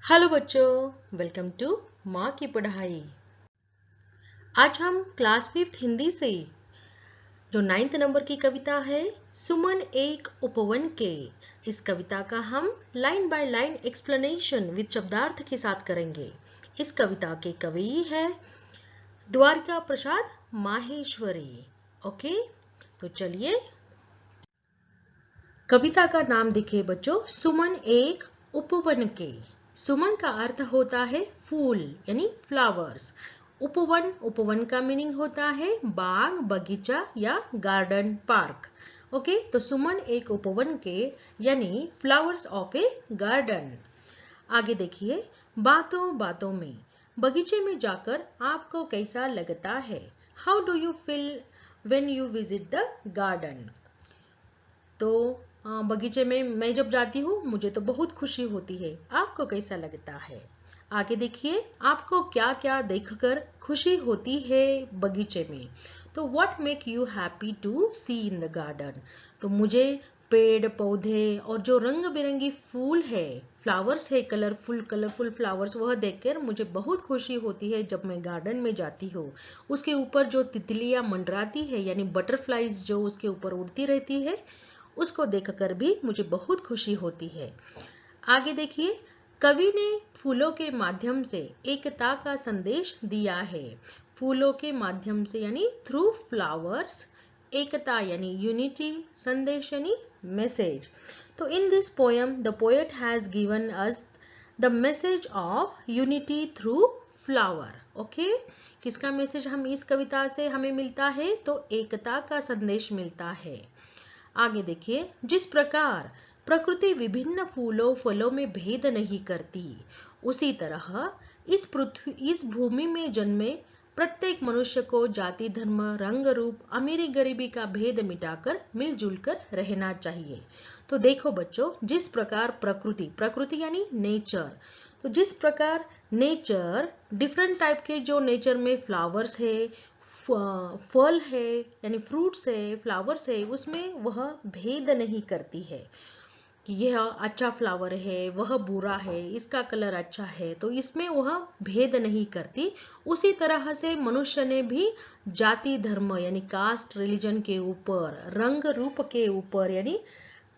Hello बच्चों, welcome to माँ की पढ़ाई। आज हम क्लास 5 हिंदी से जो 9th नंबर की कविता है सुमन एक उपवन के, इस कविता का हम line by line explanation with शब्दार्थ के साथ करेंगे। इस कविता के कवि है द्वारका प्रसाद माहेश्वरी। ओके, तो चलिए कविता का नाम देखिए बच्चों, सुमन एक उपवन के। सुमन का अर्थ होता है फूल यानी फ्लावर्स। उपवन, उपवन का मीनिंग होता है बाग, बगीचा या गार्डन, पार्क। ओके, तो सुमन एक उपवन के यानी फ्लावर्स ऑफ ए गार्डन। आगे देखिए, बातों बातों में, बगीचे में जाकर आपको कैसा लगता है? How do you feel when you visit the garden? तो बगीचे में मैं जब जाती हूँ मुझे तो बहुत खुशी होती है। आपको कैसा लगता है? आगे देखिए, आपको क्या क्या देखकर खुशी होती है बगीचे में? तो what make you happy to see in the garden? तो मुझे पेड़ पौधे और जो रंग बिरंगी फूल है, फ्लावर्स है, कलरफुल कलरफुल फ्लावर्स, वह देखकर मुझे बहुत खुशी होती है जब मैं गार्डन में जाती हूँ। उसके ऊपर जो तितलियां मंडराती है यानी बटरफ्लाईज जो उसके ऊपर उड़ती रहती है, उसको देखकर भी मुझे बहुत खुशी होती है। आगे देखिए, कवि ने फूलों के माध्यम से एकता का संदेश दिया है। फूलों के माध्यम से यानी थ्रू फ्लावर्स, एकता यानी यूनिटी, संदेश यानी मैसेज। तो in this poem the poet has given us the message of unity through flower. Okay, किसका मैसेज हम इस कविता से हमें मिलता है? तो एकता का संदेश मिलता है। आगे देखिए, जिस प्रकार प्रकृति विभिन्न फूलों फलों में भेद नहीं करती, उसी तरह इस भूमि में जन्मे प्रत्येक मनुष्य को जाति, धर्म, रंग, रूप, अमीरी गरीबी का भेद मिटाकर मिलजुल कर रहना चाहिए। तो देखो बच्चों, जिस प्रकार प्रकृति, प्रकृति यानी नेचर, तो जिस प्रकार नेचर, डिफरेंट टाइप के जो नेचर में फ्लावर्स है, फल है यानी फ्रूट्स है, फ्लावर्स है, उसमें वह भेद नहीं करती है कि यह अच्छा फ्लावर है, वह बुरा है, इसका कलर अच्छा है, तो इसमें वह भेद नहीं करती। उसी तरह से मनुष्य ने भी जाति, धर्म यानी कास्ट, रिलीजन के ऊपर, रंग रूप के ऊपर यानी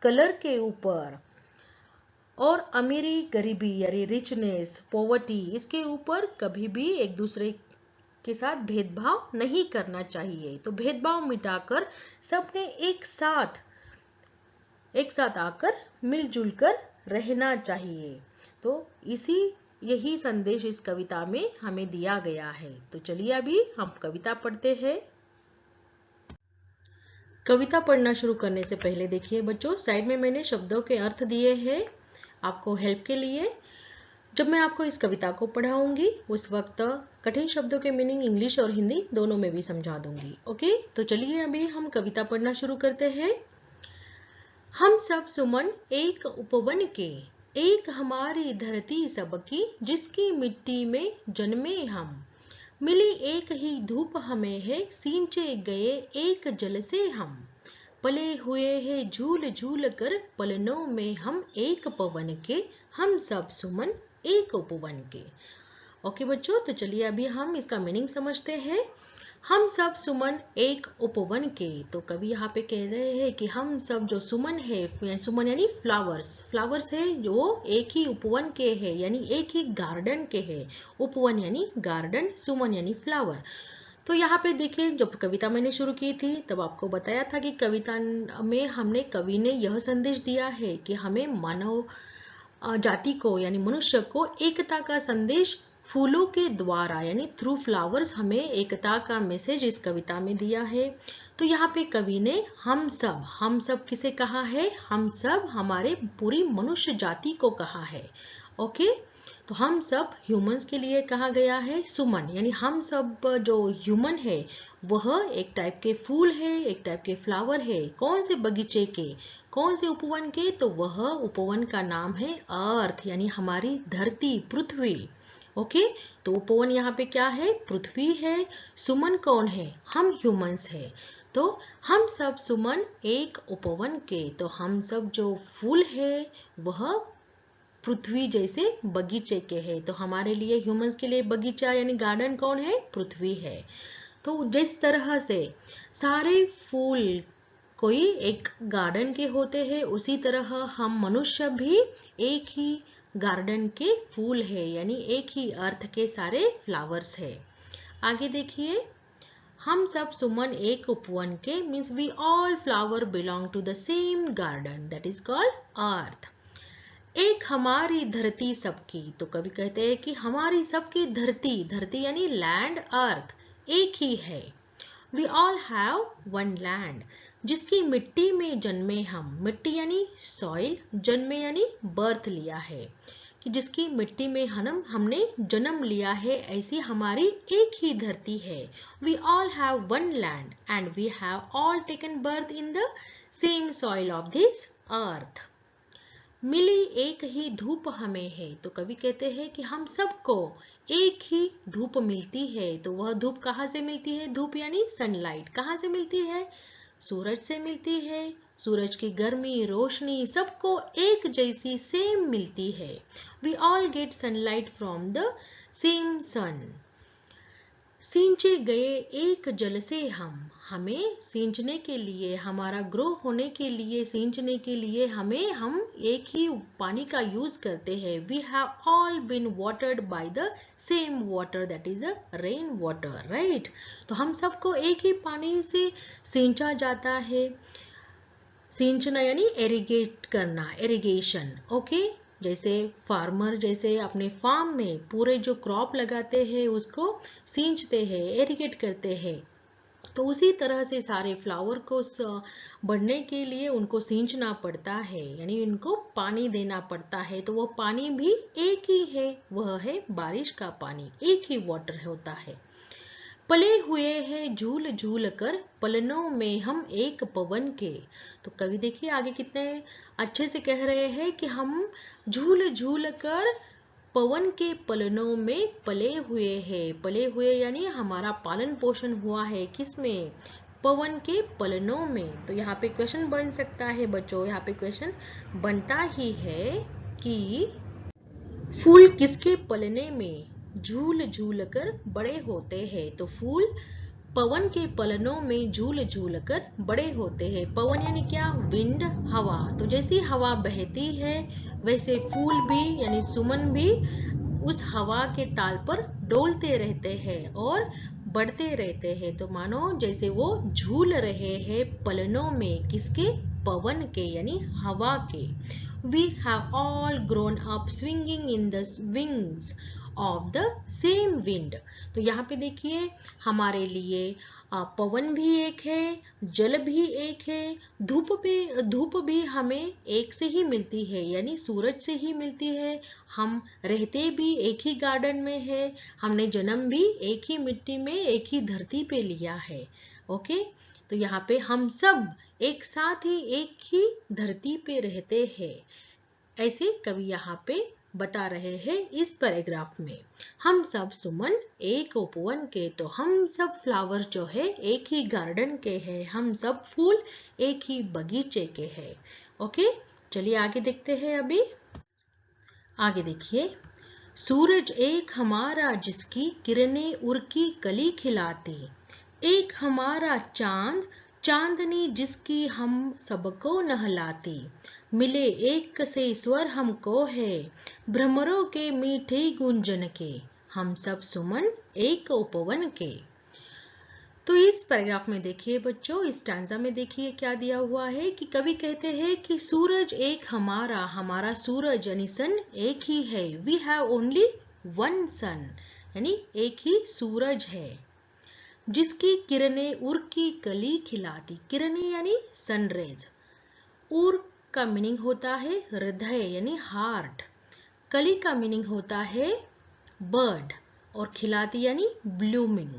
कलर के ऊपर, और अमीरी गरीबी यानी रिचनेस, पॉवर्टी, इसके ऊपर कभी भी एक दूसरे के साथ भेदभाव नहीं करना चाहिए। तो भेदभाव मिटाकर सबने एक साथ आकर मिलजुल कर रहना चाहिए। तो यही संदेश इस कविता में हमें दिया गया है। तो चलिए अभी हम कविता पढ़ते हैं। कविता पढ़ना शुरू करने से पहले देखिए बच्चों, साइड में मैंने शब्दों के अर्थ दिए हैं आपको हेल्प के लिए। जब मैं आपको इस कविता को पढ़ाऊंगी उस वक्त कठिन शब्दों के मीनिंग इंग्लिश और हिंदी दोनों में भी समझा दूंगी। ओके, तो चलिए अभी हम कविता पढ़ना शुरू करते हैं। हम सब सुमन एक उपवन के, एक हमारी धरती सबकी, जिसकी मिट्टी में जन्मे हम। मिली एक ही धूप हमें है, सींचे गए एक जल से हम। पले हुए हैं झूल झूल कर, पलनों में हम एक पवन के, हम सब सुमन एक उपवन के। ओके बच्चों, तो चलिए अभी हम इसका मीनिंग समझते हैं। हम सब सुमन एक उपवन के, तो कवि यहाँ पे कह रहे हैं कि हम सब जो सुमन है, सुमन यानी फ्लावर्स, फ्लावर्स है जो एक ही उपवन के है यानी एक ही गार्डन के है। उपवन यानी गार्डन, सुमन यानी फ्लावर। तो यहाँ पे देखिए, जब कविता मैंने शुरू की थी तब आपको बताया था कि कविता में कवि ने यह संदेश दिया है कि हमें मानव जाति को यानी मनुष्य को एकता का संदेश फूलों के द्वारा यानी थ्रू फ्लावर्स हमें एकता का मैसेज इस कविता में दिया है। तो यहाँ पे कवि ने हम सब किसे कहा है? हम सब हमारे पूरी मनुष्य जाति को कहा है। ओके, तो हम सब ह्यूमंस के लिए कहा गया है सुमन, यानी हम सब जो ह्यूमन है वह एक टाइप के फूल है, एक टाइप के फ्लावर है। कौन से बगीचे के, कौन से उपवन के? तो वह उपवन का नाम है अर्थ यानी हमारी धरती, पृथ्वी। ओके, तो उपवन यहाँ पे क्या है? पृथ्वी है। सुमन कौन है? हम ह्यूमंस है। तो हम सब सुमन एक उपवन के, तो हम सब जो फूल है वह पृथ्वी जैसे बगीचे के है। तो हमारे लिए ह्यूमंस के लिए बगीचा यानी गार्डन कौन है? पृथ्वी है। तो जिस तरह से सारे फूल कोई एक गार्डन के होते हैं, उसी तरह हम मनुष्य भी एक ही गार्डन के फूल है, यानी एक ही अर्थ के सारे फ्लावर्स है। आगे देखिए, हम सब सुमन एक उपवन के, means we all flower belong to the same garden, that is called earth. एक हमारी धरती सबकी, तो कभी कहते हैं कि हमारी सबकी धरती, धरती यानी लैंड, अर्थ एक ही है। We all have one land, जिसकी मिट्टी में जन्मे हम, मिट्टी यानी सॉइल, जन्मे यानी बर्थ लिया है, कि जिसकी मिट्टी में हमने जन्म लिया है, ऐसी हमारी एक ही धरती है। We all have one land and we have all taken birth in the same soil of this earth. मिली एक ही धूप हमें है, तो कवि कहते हैं कि हम सबको एक ही धूप मिलती है। तो वह धूप कहाँ से मिलती है? धूप यानी सनलाइट कहाँ से मिलती है? सूरज से मिलती है। सूरज की गर्मी, रोशनी सबको एक जैसी सेम मिलती है। We all get sunlight from the same sun. सींचे गए एक जल से हम, हमें सींचने के लिए, हमारा ग्रो होने के लिए, सींचने के लिए हम एक ही पानी का यूज करते हैं। We have all been watered by the same water, that is a rain water, right. तो हम सबको एक ही पानी से सींचा जाता है। सींचना यानी इरिगेट करना, इरिगेशन, ओके। जैसे फार्मर जैसे अपने फार्म में पूरे जो क्रॉप लगाते हैं उसको सींचते हैं, इरिगेट करते हैं, तो उसी तरह से सारे फ्लावर को बढ़ने के लिए उनको सींचना पड़ता है, यानी उनको पानी देना पड़ता है। तो वो पानी भी एक ही है, वह है बारिश का पानी, एक ही वाटर होता है। पले हुए हैं झूल झूल कर पलनों में हम एक पवन के। तो कवि देखिए आगे कितने अच्छे से कह रहे हैं कि हम झूल झूल कर पवन के पलनों में पले हुए हैं। पले हुए यानी हमारा पालन पोषण हुआ है किसमें? पवन के पलनों में। तो यहाँ पे क्वेश्चन बन सकता है बच्चों, यहाँ पे क्वेश्चन बनता ही है कि फूल किसके पलने में झूल झूल कर बड़े होते हैं? तो फूल पवन के पलनों में झूल झूल कर बड़े होते हैं। पवन यानी क्या? विंड, हवा। तो जैसी हवा बहती है वैसे फूल भी यानी सुमन भी उस हवा के ताल पर डोलते रहते हैं और बढ़ते रहते हैं। तो मानो जैसे वो झूल रहे हैं पलनों में, किसके? पवन के यानी हवा के। We have all grown up swinging in the wings of the same wind. तो यहाँ पे देखिए हमारे लिए पवन भी एक है, जल भी एक है, धूप भी हमें एक से ही मिलती है, यानी सूरज से ही मिलती है। हम रहते भी एक ही गार्डन में है, हमने जन्म भी एक ही मिट्टी में, एक ही धरती पे लिया है, ओके। तो यहाँ पे हम सब एक साथ ही एक ही धरती पे रहते हैं, ऐसे कवि यहाँ पे बता रहे हैं इस पैराग्राफ में। हम सब सुमन एक उपवन के, तो हम सब फ्लावर जो है एक ही गार्डन के हैं, हम सब फूल एक ही बगीचे के हैं, ओके। चलिए आगे देखते हैं। अभी आगे देखिए, सूरज एक हमारा जिसकी किरणें उर्की कली खिलाती, एक हमारा चांद चांदनी जिसकी हम सबको नहलाती, मिले एक से स्वर हमको है भ्रमरों के मीठे गुंजन के, हम सब सुमन एक उपवन के। तो इस पैराग्राफ में देखिए बच्चों, इस स्टैंजा में देखिए क्या दिया हुआ है कि कवि कहते हैं कि सूरज एक हमारा, हमारा सूरज यानी सन एक ही है। वी हैव ओनली वन सन, यानी एक ही सूरज है, जिसकी किरणें उर की कली खिलाती। किरणें यानी सनरेज, उर का मीनिंग होता है हृदय यानी हार्ट, कली का मीनिंग होता है बर्ड, और खिलाती यानी ब्लूमिंग,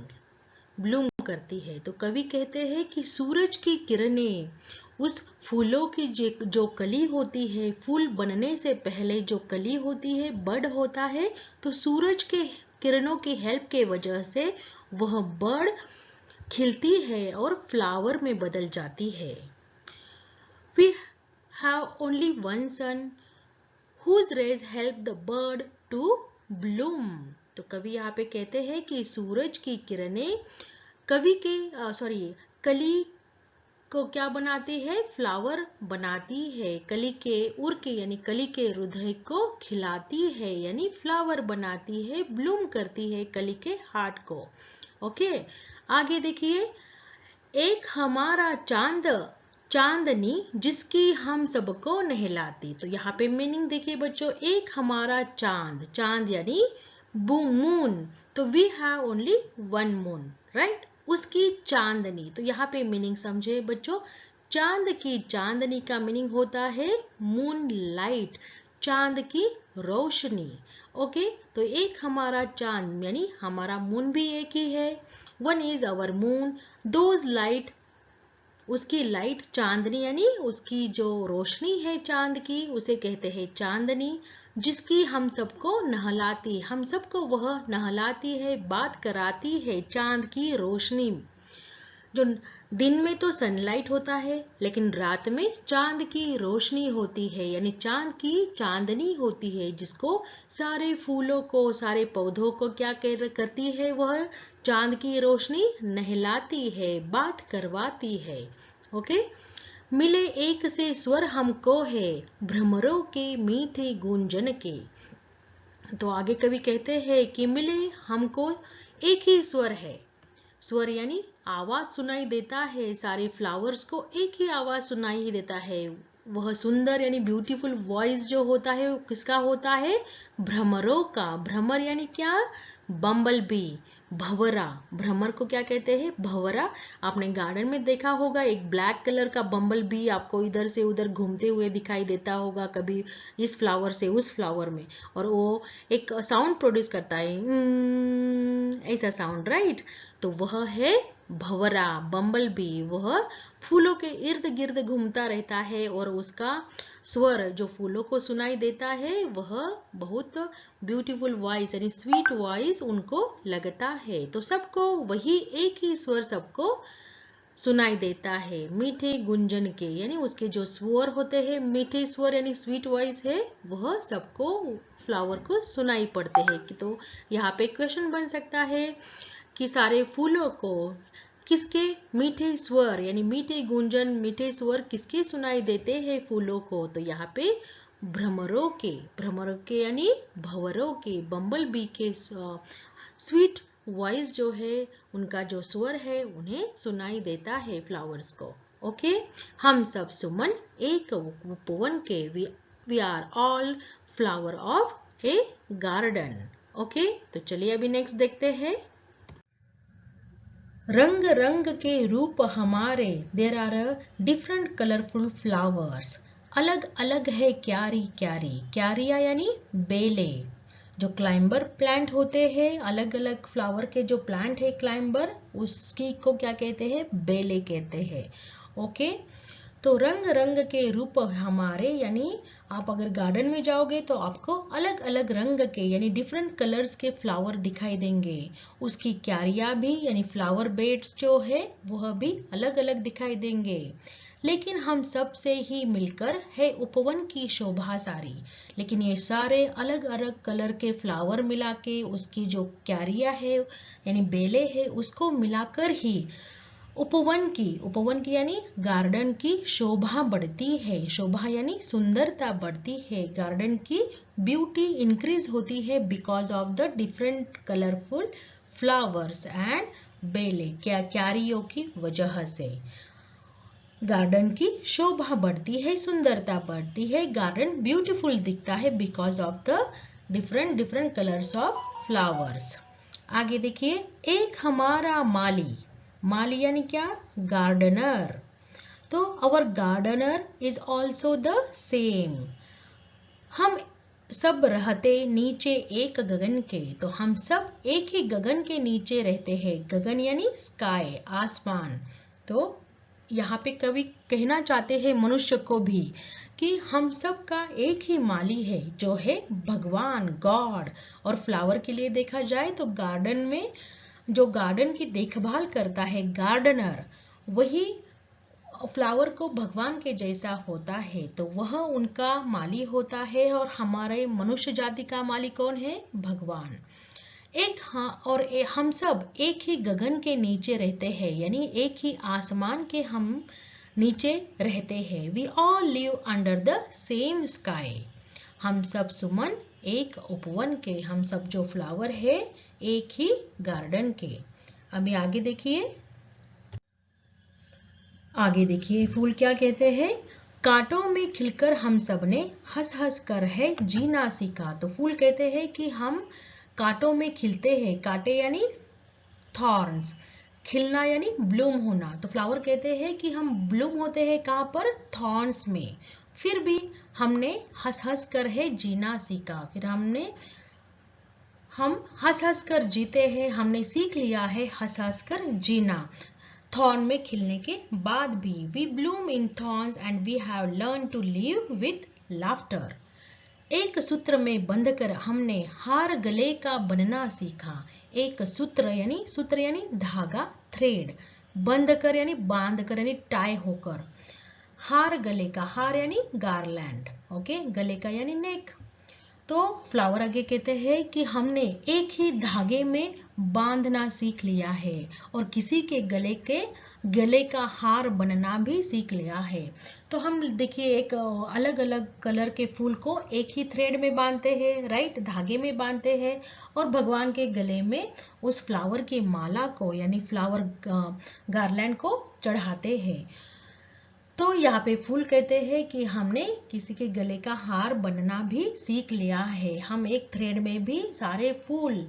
ब्लूम करती है। तो कवि कहते हैं कि सूरज की किरणें उस फूलों की जो कली होती है, फूल बनने से पहले जो कली होती है, बर्ड होता है, तो सूरज के किरणों की हेल्प के वजह से वह बर्ड खिलती है और फ्लावर में बदल जाती है। We have only one sun whose rays help the bird to bloom। तो कवि यहाँ पे कहते हैं कि सूरज की किरणें कली को क्या बनाती है, फ्लावर बनाती है, कली के उर के यानी कली के हृदय को खिलाती है, यानी फ्लावर बनाती है, ब्लूम करती है कली के हार्ट को। ओके, आगे देखिए, एक हमारा चांदनी जिसकी हम सबको नहलाती। तो यहाँ पे मीनिंग देखिए बच्चों, एक हमारा चांद यानी मून, तो we have only one moon, right, उसकी चांदनी। तो यहाँ पे मीनिंग समझे बच्चों, चांद की चांदनी का मीनिंग होता है मून लाइट, चांद की रोशनी। ओके, तो एक हमारा चांद यानी हमारा मून भी एक ही है, one is our moon, those light, उसकी लाइट चांदनी यानी उसकी जो रोशनी है चांद की, उसे कहते हैं चांदनी, जिसकी हम सबको नहलाती, हम सबको वह नहलाती है, बात कराती है चांद की रोशनी। जो दिन में तो सनलाइट होता है, लेकिन रात में चांद की रोशनी होती है, यानी चांद की चांदनी होती है, जिसको सारे फूलों को, सारे पौधों को क्या करती है, वह चांद की रोशनी नहलाती है, बात करवाती है। ओके, मिले एक से स्वर हमको है, भ्रमरों के मीठे गूंजन के। तो आगे कवि कहते हैं कि मिले हमको एक ही स्वर है, स्वर यानी आवाज सुनाई देता है, सारे फ्लावर्स को एक ही आवाज सुनाई देता है। वह सुंदर यानी ब्यूटीफुल वॉइस जो होता है वो किसका होता है, भ्रमरों का। भ्रमर यानी क्या, बम्बल बी, भंवरा। भ्रमर को क्या कहते हैं, भंवरा। आपने गार्डन में देखा होगा, एक ब्लैक कलर का बम्बल बी आपको इधर से उधर घूमते हुए दिखाई देता होगा, कभी इस फ्लावर से उस फ्लावर में, और वो एक साउंड प्रोड्यूस करता है, ऐसा साउंड, राइट। तो वह है भंवरा, बम्बल बी। वह फूलों के इर्द गिर्द घूमता रहता है और उसका स्वर जो फूलों को सुनाई देता है, वह बहुत ब्यूटीफुल वॉइस यानी स्वीट वॉइस उनको लगता है। तो सबको वही एक ही स्वर सबको सुनाई देता है, मीठे गुंजन के, यानी उसके जो स्वर होते हैं, मीठे स्वर यानी स्वीट वॉइस है, वह सबको फ्लावर को सुनाई पड़ते हैं। तो यहाँ पे क्वेश्चन बन सकता है कि सारे फूलों को किसके मीठे स्वर यानी मीठे गुंजन, मीठे स्वर किसके सुनाई देते हैं फूलों को। तो यहाँ पे भ्रमरों के यानी भंवरों के, बम्बल बी के स्वीट वॉइस जो है, उनका जो स्वर है, उन्हें सुनाई देता है फ्लावर्स को। ओके, हम सब सुमन एक उपवन के, we are all flower of a garden. Okay, तो चलिए अभी नेक्स्ट देखते हैं। रंग रंग के रूप हमारे, there are different colourful flowers. अलग अलग है क्यारी क्यारी, क्यारिया यानी बेले। जो क्लाइंबर प्लांट होते हैं, अलग अलग फ्लावर के जो प्लांट है क्लाइंबर, उसकी को क्या कहते हैं, बेले कहते हैं। ओके, तो रंग रंग के रूप हमारे, यानी आप अगर गार्डन में जाओगे तो आपको अलग अलग रंग के यानी डिफरेंट कलर्स के फ्लावर दिखाई देंगे। उसकी क्यारियां भी यानी फ्लावर बेड्स जो है वह भी अलग अलग दिखाई देंगे। लेकिन हम सब से ही मिलकर है उपवन की शोभा सारी। लेकिन ये सारे अलग अलग कलर के फ्लावर मिला के उसकी जो क्यारियां है यानी बेले है, उसको मिलाकर ही उपवन की यानी गार्डन की शोभा बढ़ती है। शोभा यानी सुंदरता बढ़ती है, गार्डन की ब्यूटी इंक्रीज होती है because of the different colourful flowers and बेले, क्यारियों की वजह से गार्डन की शोभा बढ़ती है, सुंदरता बढ़ती है, गार्डन ब्यूटीफुल दिखता है because of the different colours of flowers. आगे देखिए, एक हमारा माली यानी क्या, गार्डनर। तो our gardener is also the same. हम सब रहते नीचे एक गगन के, तो हम सब एक ही गगन के नीचे रहते हैं। गगन यानी स्काई, आसमान। तो यहाँ पे कवि कहना चाहते हैं मनुष्य को भी कि हम सब का एक ही माली है जो है भगवान, गॉड। और फ्लावर के लिए देखा जाए तो गार्डन में जो गार्डन की देखभाल करता है गार्डनर, वही फ्लावर को भगवान के जैसा होता है तो वह उनका माली होता है, और हमारे मनुष्य जाति का माली कौन है? भगवान। हम सब एक ही गगन के नीचे रहते हैं, यानी एक ही आसमान के हम नीचे रहते हैं। We all live under the same sky. हम सब सुमन एक उपवन के, हम सब जो फ्लावर है एक ही गार्डन के। अभी आगे देखिए, फूल क्या कहते हैं? कांटों में खिलकर हम सब ने हंस हंस कर है जीना सीखा। तो फूल कहते हैं कि हम कांटों में खिलते हैं, कांटे यानी थॉर्न्स, खिलना यानी ब्लूम होना। तो फ्लावर कहते हैं कि हम ब्लूम होते हैं कहाँ पर? थॉर्न्स में। फिर भी हमने हंस हंस कर है जीना सीखा। फिर हम हंस हंस कर जीते हैं, हमने सीख लिया है हंस हंस कर जीना। थॉर्न में खिलने के बाद भी। We bloom in thorns and we have learn to live with laughter. एक सूत्र में बंधकर हमने हार गले का बनना सीखा। एक सूत्र यानी धागा, थ्रेड, बंधकर यानी बांधकर यानी टाई होकर। हार गले का, हार यानी गारलैंड, ओके, गले का यानी नेक। तो फ्लावर आगे कहते हैं कि हमने एक ही धागे में बांधना सीख लिया है, और किसी के गले का हार बनना भी सीख लिया है। तो हम देखिए एक अलग अलग कलर के फूल को एक ही थ्रेड में बांधते हैं, राइट, धागे में बांधते हैं, और भगवान के गले में उस फ्लावर की माला को यानी फ्लावर गार्लैंड को चढ़ाते हैं। तो यहाँ पे फूल कहते हैं कि हमने किसी के गले का हार बनना भी सीख लिया है। हम एक थ्रेड में भी सारे फूल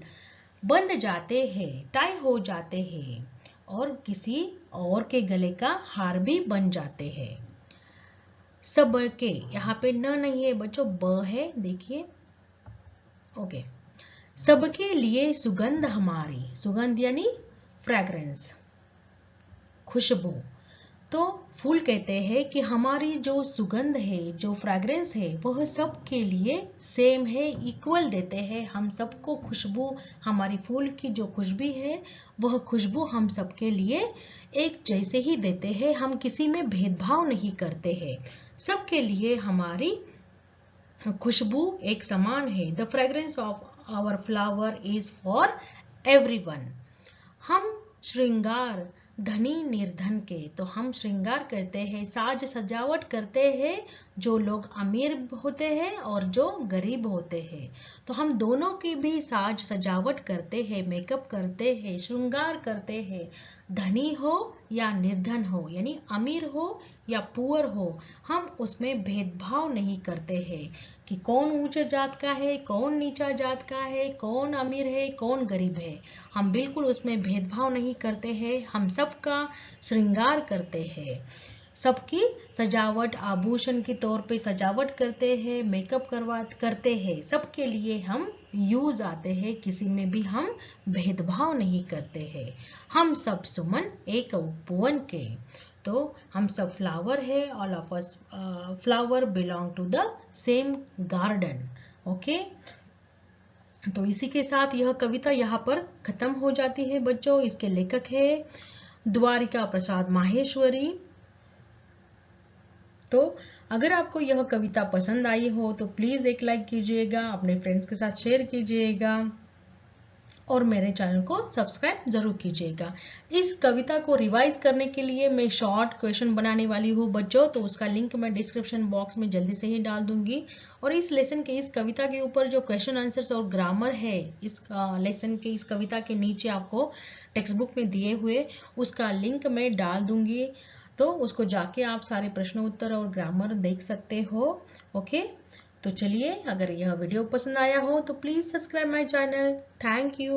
बंध जाते हैं, टाई हो जाते हैं, और किसी और के गले का हार भी बन जाते हैं। सबके, यहाँ पे न नहीं है बच्चों, ब है, देखिए, ओके। सबके लिए सुगंध हमारी, सुगंध यानी फ्रेग्रेंस, खुशबू। तो फूल कहते हैं कि हमारी जो सुगंध है, जो फ्रेग्रेंस है, वह सबके लिए सेम है, इक्वल देते हैं। हम सबको खुशबू, हमारी फूल की जो खुशबू है वह खुशबू हम सबके लिए एक जैसे ही देते हैं। हम किसी में भेदभाव नहीं करते हैं, सबके लिए हमारी खुशबू एक समान है। The fragrance of our flower is for everyone. हम श्रृंगार धनी निर्धन के, तो हम श्रृंगार करते हैं, साज सजावट करते हैं, जो लोग अमीर होते हैं और जो गरीब होते हैं। तो हम दोनों की भी साज सजावट करते हैं, मेकअप करते हैं, श्रृंगार करते हैं। धनी हो या निर्धन हो, यानी अमीर हो या पुअर हो, हम उसमें भेदभाव नहीं करते हैं कि कौन ऊंचे जात का है, कौन नीचा जात का है, कौन अमीर है, कौन गरीब है। हम बिल्कुल उसमें भेदभाव नहीं करते हैं। हम सबका श्रृंगार करते हैं, सबकी सजावट, आभूषण के तौर पे सजावट करते हैं, मेकअप करते हैं। सबके लिए हम यूज आते हैं, किसी में भी हम भेदभाव नहीं करते हैं। हम सब सुमन एक उपवन के। तो हम सब फ्लावर है, all of us flower belong to the same garden, okay. तो इसी के साथ यह कविता यहाँ पर खत्म हो जाती है बच्चों। इसके लेखक है द्वारिका प्रसाद माहेश्वरी। तो अगर आपको यह कविता पसंद आई हो तो प्लीज एक लाइक कीजिएगा, अपने फ्रेंड्स के साथ शेयर कीजिएगा, और मेरे चैनल को सब्सक्राइब जरूर कीजिएगा। इस कविता को रिवाइज करने के लिए मैं शॉर्ट क्वेश्चन बनाने वाली हूँ बच्चों, तो उसका लिंक मैं डिस्क्रिप्शन बॉक्स में जल्दी से ही डाल दूंगी। और इस लेसन के, इस कविता के ऊपर जो क्वेश्चन आंसर्स और ग्रामर है, इस लेसन के, इस कविता के नीचे आपको टेक्स्ट बुक में दिए हुए उसका लिंक मैं डाल दूंगी, तो उसको जाके आप सारे प्रश्न उत्तर और ग्रामर देख सकते हो, ओके। तो चलिए, अगर यह वीडियो पसंद आया हो तो please subscribe my channel. Thank you.